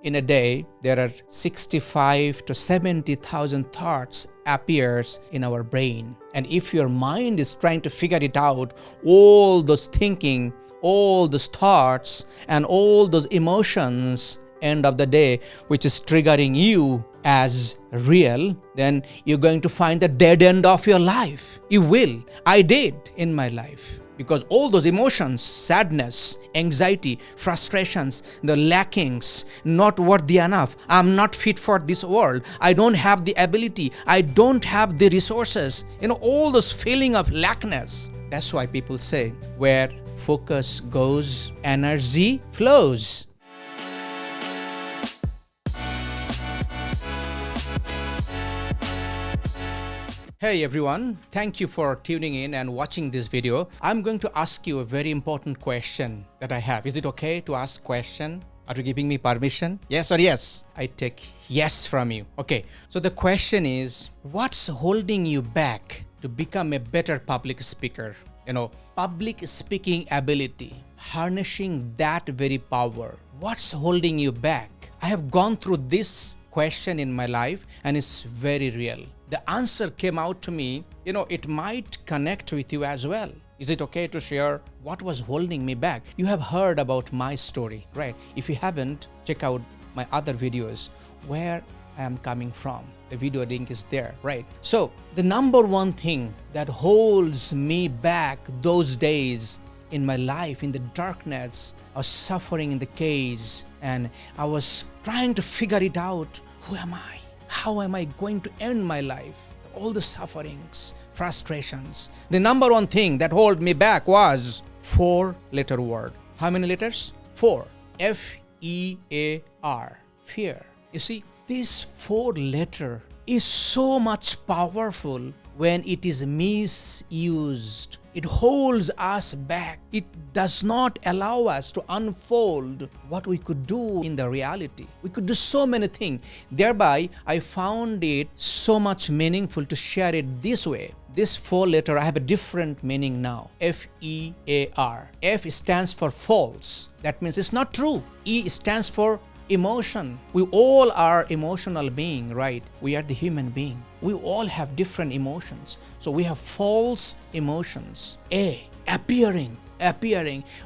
In a day, there are 65 to 70,000 thoughts appears in our brain. And if your mind is trying to figure it out, all those thinking, all those thoughts, and all those emotions end of the day, which is triggering you as real, then you're going to find the dead end of your life. You will. I did in my life. Because all those emotions, sadness, anxiety, frustrations, the lackings, not worthy enough, I'm not fit for this world, I don't have the ability, I don't have the resources, all those feeling of lackness. That's why people say, where focus goes, energy flows. Hey everyone, thank you for tuning in and watching this video. I'm going to ask you a very important question that I have. Is it okay to ask question? Are you giving me permission? Yes or yes? I take yes from you. Okay, so the question is, what's holding you back to become a better public speaker? Public speaking ability, harnessing that very power. What's holding you back? I have gone through this question in my life and it's very real. The answer came out to me, it might connect with you as well. Is it okay to share what was holding me back? You have heard about my story, right? If you haven't, check out my other videos where I am coming from. The video link is there, right? So the number one thing that holds me back those days in my life, in the darkness, I was suffering in the cage and I was trying to figure it out. Who am I? How am I going to end my life? All the sufferings, frustrations. The number one thing that held me back was 4-letter word. How many letters? 4. F-E-A-R. Fear. You see, this 4-letter is so much powerful when it is misused. It holds us back. It does not allow us to unfold what we could do in the reality. We could do so many things. Thereby, I found it so much meaningful to share it this way. This 4-letter, I have a different meaning now. F-E-A-R. F stands for false. That means it's not true. E stands for emotion. We all are emotional being, right? We are the human being. We all have different emotions. So we have false emotions. A, appearing.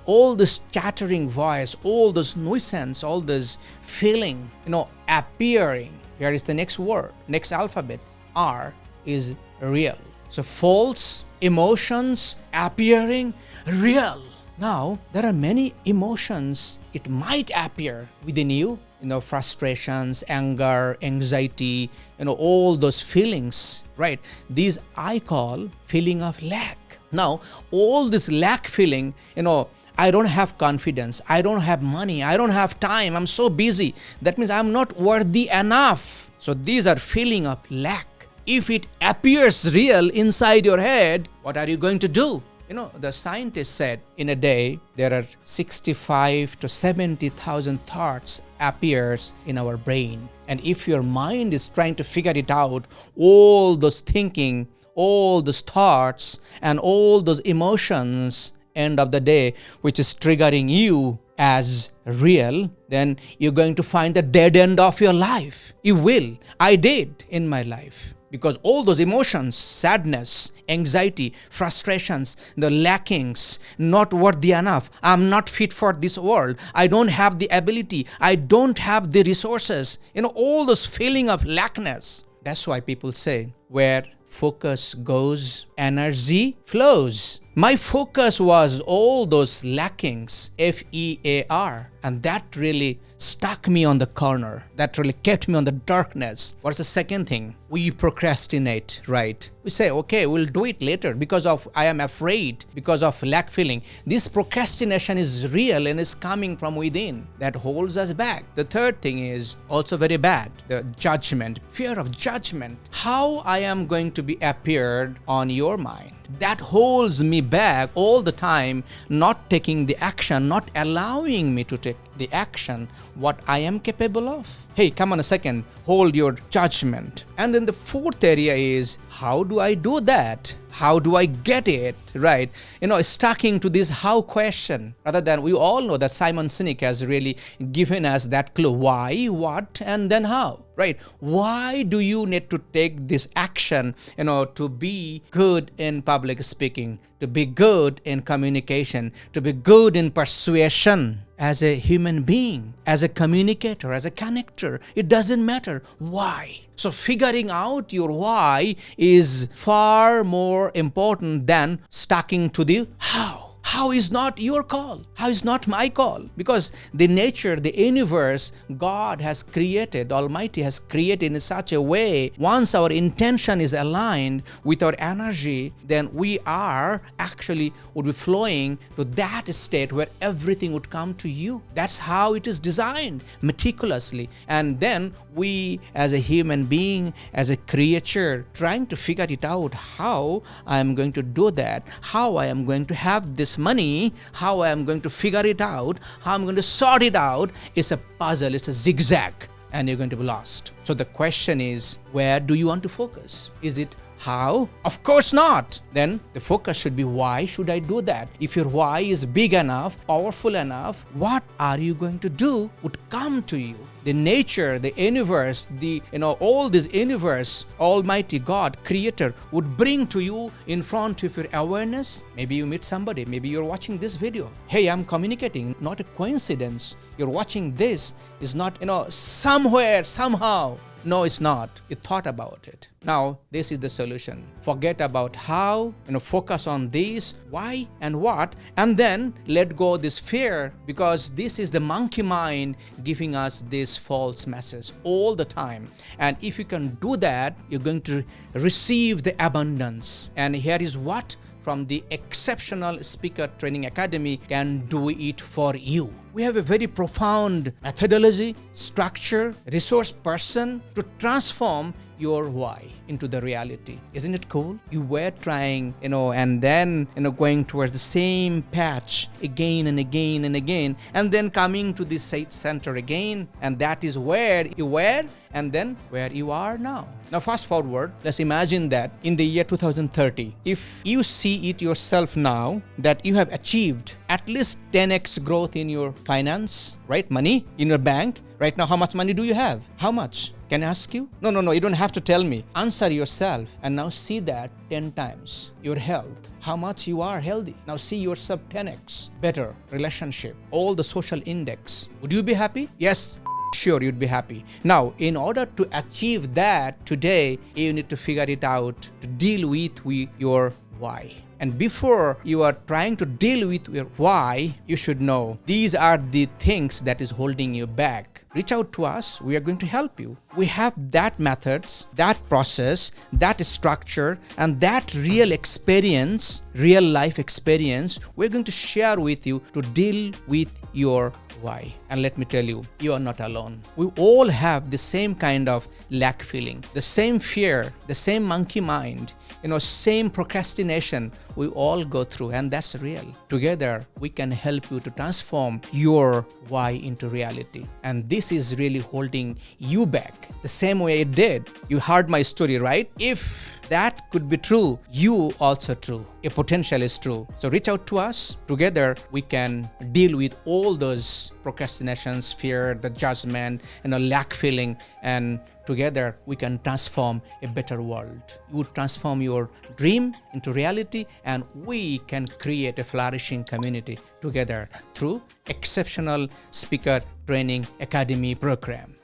All this chattering voice, all this nuisance, all this feeling, appearing. Here is the next word, next alphabet. R is real. So false emotions, appearing, real. Now, there are many emotions, it might appear within you, frustrations, anger, anxiety, all those feelings, right? These I call feeling of lack. Now, all this lack feeling, I don't have confidence, I don't have money, I don't have time, I'm so busy. That means I'm not worthy enough. So these are feeling of lack. If it appears real inside your head, what are you going to do? The scientists said in a day, there are 65 to 70,000 thoughts appears in our brain. And if your mind is trying to figure it out, all those thinking, all those thoughts, and all those emotions end of the day, which is triggering you as real, then you're going to find the dead end of your life. You will. I did in my life. Because all those emotions, sadness, anxiety, frustrations, the lackings, not worthy enough, I'm not fit for this world, I don't have the ability, I don't have the resources, all those feeling of lackness. That's why people say, where focus goes, energy flows. My focus was all those lackings, F-E-A-R, and that really stuck me on the corner. That really kept me on the darkness. What's the second thing? We procrastinate, right? We say, okay, we'll do it later because of I am afraid, because of lack feeling. This procrastination is real and is coming from within. That holds us back. The third thing is also very bad. The judgment, fear of judgment. How I am going to be appeared on your mind. That holds me back all the time, not taking the action, not allowing me to take the action, what I am capable of. Hey, come on a second, hold your judgment. And then the fourth area is, how do I do that? How do I get it? Right? Sticking to this how question, rather than, we all know that Simon Sinek has really given us that clue. Why, what, and then how. Right? Why do you need to take this action, to be good in public speaking, to be good in communication, to be good in persuasion as a human being, as a communicator, as a connector? It doesn't matter. Why? So figuring out your why is far more important than sticking to the how. How is not your call. How is not my call. Because the nature, the universe, God has created, Almighty has created in such a way, once our intention is aligned with our energy, then we are actually would be flowing to that state where everything would come to you. That's how it is designed, meticulously. And then we, as a human being, as a creature, trying to figure it out, how I am going to do that, how I am going to have this money, how I am going to figure it out, how I'm going to sort it out. It's a puzzle, it's a zigzag, and you're going to be lost. So the question is, where do you want to focus? Is it how? Of course not. Then the focus should be, why should I do that? If your why is big enough, powerful enough, what are you going to do would come to you. The nature, the universe, all this universe, Almighty God, Creator, would bring to you in front of your awareness. Maybe you meet somebody, maybe you're watching this video. Hey, I'm communicating, not a coincidence. You're watching this, is not, somewhere, somehow. No, it's not. You thought about it. Now, this is the solution. Forget about how, focus on this, why and what, and then let go of this fear, because this is the monkey mind giving us this false message all the time. And if you can do that, you're going to receive the abundance. And here is what from the Exceptional Speaker Training Academy can do it for you. We have a very profound methodology, structure, resource person to transform your why into the reality. Isn't it cool? You were trying, and then, going towards the same patch again and again and again, and then coming to the center again, and that is where you were, and then where you are now. Now fast forward, let's imagine that in the year 2030, if you see it yourself now, that you have achieved at least 10x growth in your finance, right? Money in your bank. Right now, how much money do you have? How much? Can I ask you? No, you don't have to tell me. Answer yourself and now see that 10 times. Your health, how much you are healthy. Now see yourself 10x. Better relationship, all the social index. Would you be happy? Yes. Sure, you'd be happy. Now, in order to achieve that today, you need to figure it out to deal with your why. And before you are trying to deal with your why, you should know these are the things that is holding you back. Reach out to us. We are going to help you. We have that methods, that process, that structure, and that real experience, real life experience, we're going to share with you to deal with your why. And let me tell you, you are not alone. We all have the same kind of lack feeling, the same fear, the same monkey mind, same procrastination we all go through, and that's real. Together, we can help you to transform your why into reality. And this is really holding you back the same way it did. You heard my story, right? If that could be true, you also true. A potential is true. So reach out to us. Together, we can deal with all those procrastinations, fear, the judgment, lack feeling, and together we can transform a better world. You would transform your dream into reality, and we can create a flourishing community together through Exceptional Speaker Training Academy program.